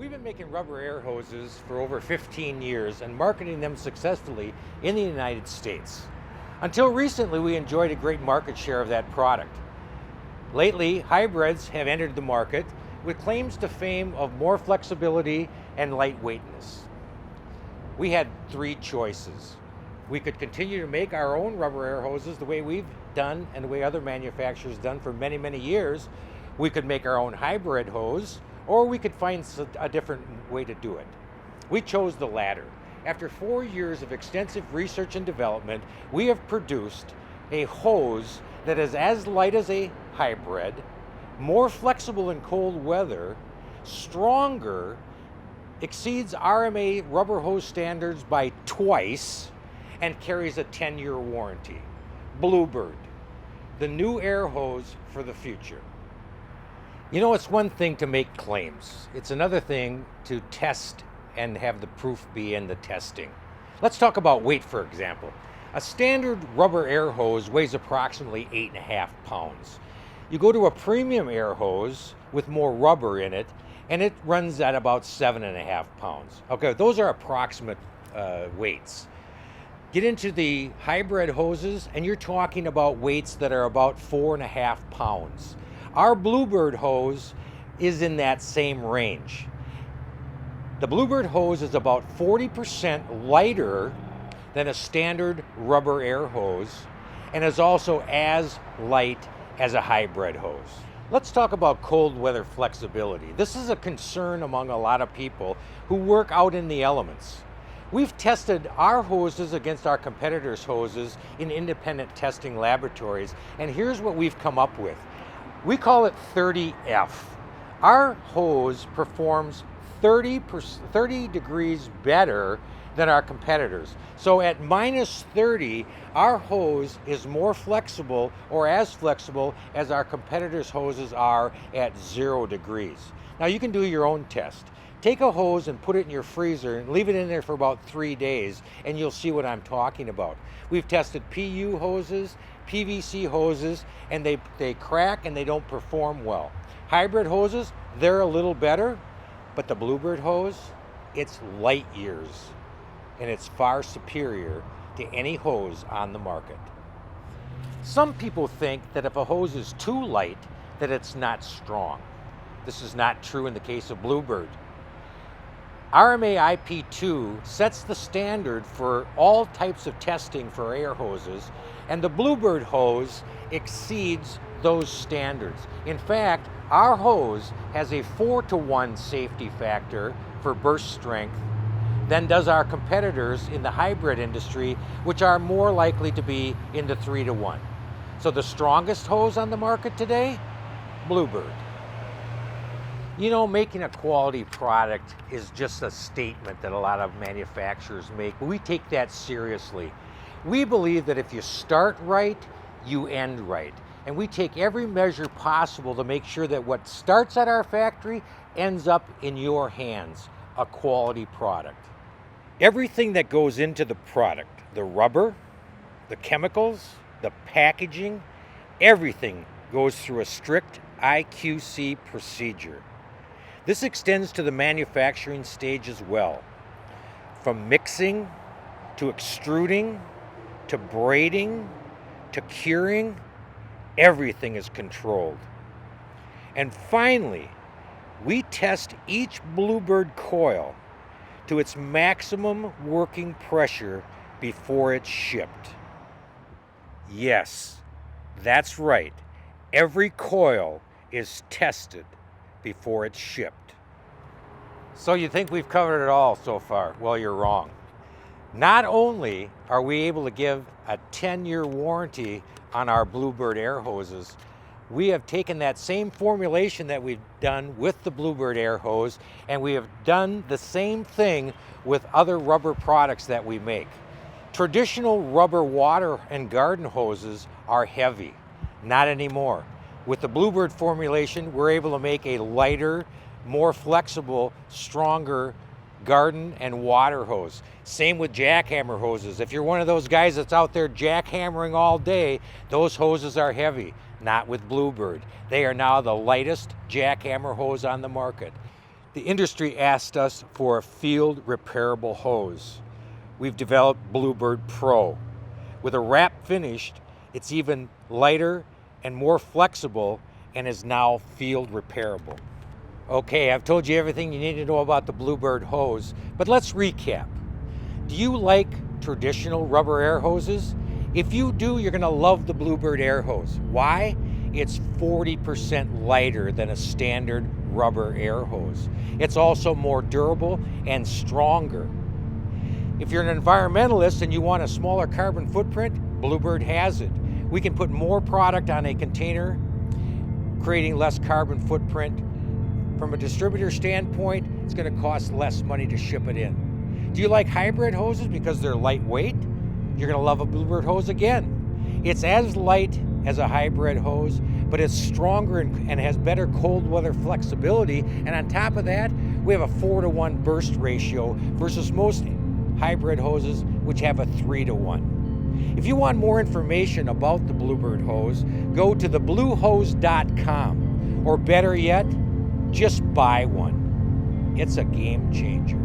We've been making rubber air hoses for over 15 years and marketing them successfully in the United States. Until recently, we enjoyed a great market share of that product. Lately, hybrids have entered the market with claims to fame of more flexibility and lightweightness. We had three choices. We could continue to make our own rubber air hoses the way we've done and the way other manufacturers done for many, many years. We could make our own hybrid hose, or we could find a different way to do it. We chose the latter. After 4 years of extensive research and development, we have produced a hose that is as light as a hybrid, more flexible in cold weather, stronger, exceeds RMA rubber hose standards by twice, and carries a 10-year warranty. BluBird, the new air hose for the future. You know, it's one thing to make claims. It's another thing to test and have the proof be in the testing. Let's talk about weight, for example. A standard rubber air hose weighs approximately 8.5 pounds. You go to a premium air hose with more rubber in it, and it runs at about 7.5 pounds. Okay, those are approximate weights. Get into the hybrid hoses, and you're talking about weights that are about 4.5 pounds. Our BluBird hose is in that same range. The BluBird hose is about 40% lighter than a standard rubber air hose and is also as light as a hybrid hose. Let's talk about cold weather flexibility. This is a concern among a lot of people who work out in the elements. We've tested our hoses against our competitors' hoses in independent testing laboratories, and here's what we've come up with. We call it 30F. Our hose performs 30 degrees better than our competitors. So at minus 30, our hose is more flexible or as flexible as our competitors' hoses are at 0 degrees. Now you can do your own test. Take a hose and put it in your freezer and leave it in there for about 3 days and you'll see what I'm talking about. We've tested PU hoses, PVC hoses, and they crack and they don't perform well. Hybrid hoses, they're a little better, but the BluBird hose, it's light years, and it's far superior to any hose on the market. Some people think that if a hose is too light, that it's not strong. This is not true in the case of BluBird. RMA IP2 sets the standard for all types of testing for air hoses, and the BluBird hose exceeds those standards. In fact, our hose has a 4-to-1 safety factor for burst strength than does our competitors in the hybrid industry, which are more likely to be in the 3-to-1. So the strongest hose on the market today, BluBird. You know, making a quality product is just a statement that a lot of manufacturers make. We take that seriously. We believe that if you start right, you end right. And we take every measure possible to make sure that what starts at our factory ends up in your hands, a quality product. Everything that goes into the product, the rubber, the chemicals, the packaging, everything goes through a strict IQC procedure. This extends to the manufacturing stage as well. From mixing, to extruding, to braiding, to curing, everything is controlled. And finally, we test each BluBird coil to its maximum working pressure before it's shipped. Yes, that's right. Every coil is tested before it's shipped. So you think we've covered it all so far? Well, you're wrong. Not only are we able to give a 10-year warranty on our BluBird air hoses, we have taken that same formulation that we've done with the BluBird air hose, and we have done the same thing with other rubber products that we make. Traditional rubber water and garden hoses are heavy. Not anymore. With the BluBird formulation, we're able to make a lighter, more flexible, stronger garden and water hose. Same with jackhammer hoses. If you're one of those guys that's out there jackhammering all day, those hoses are heavy. Not with BluBird. They are now the lightest jackhammer hose on the market. The industry asked us for a field repairable hose. We've developed BluBird Pro. With a wrap finished, it's even lighter and more flexible and is now field repairable. Okay, I've told you everything you need to know about the BluBird hose, but let's recap. Do you like traditional rubber air hoses? If you do, you're gonna love the BluBird air hose. Why? It's 40% lighter than a standard rubber air hose. It's also more durable and stronger. If you're an environmentalist and you want a smaller carbon footprint, BluBird has it. We can put more product on a container, creating less carbon footprint. From a distributor standpoint, it's going to cost less money to ship it in. Do you like hybrid hoses because they're lightweight? You're going to love a BluBird hose again. It's as light as a hybrid hose, but it's stronger and has better cold weather flexibility. And on top of that, we have a 4-to-1 burst ratio versus most hybrid hoses, which have a 3-to-1. If you want more information about the BluBird hose, go to thebluehose.com, or better yet, just buy one. It's a game changer.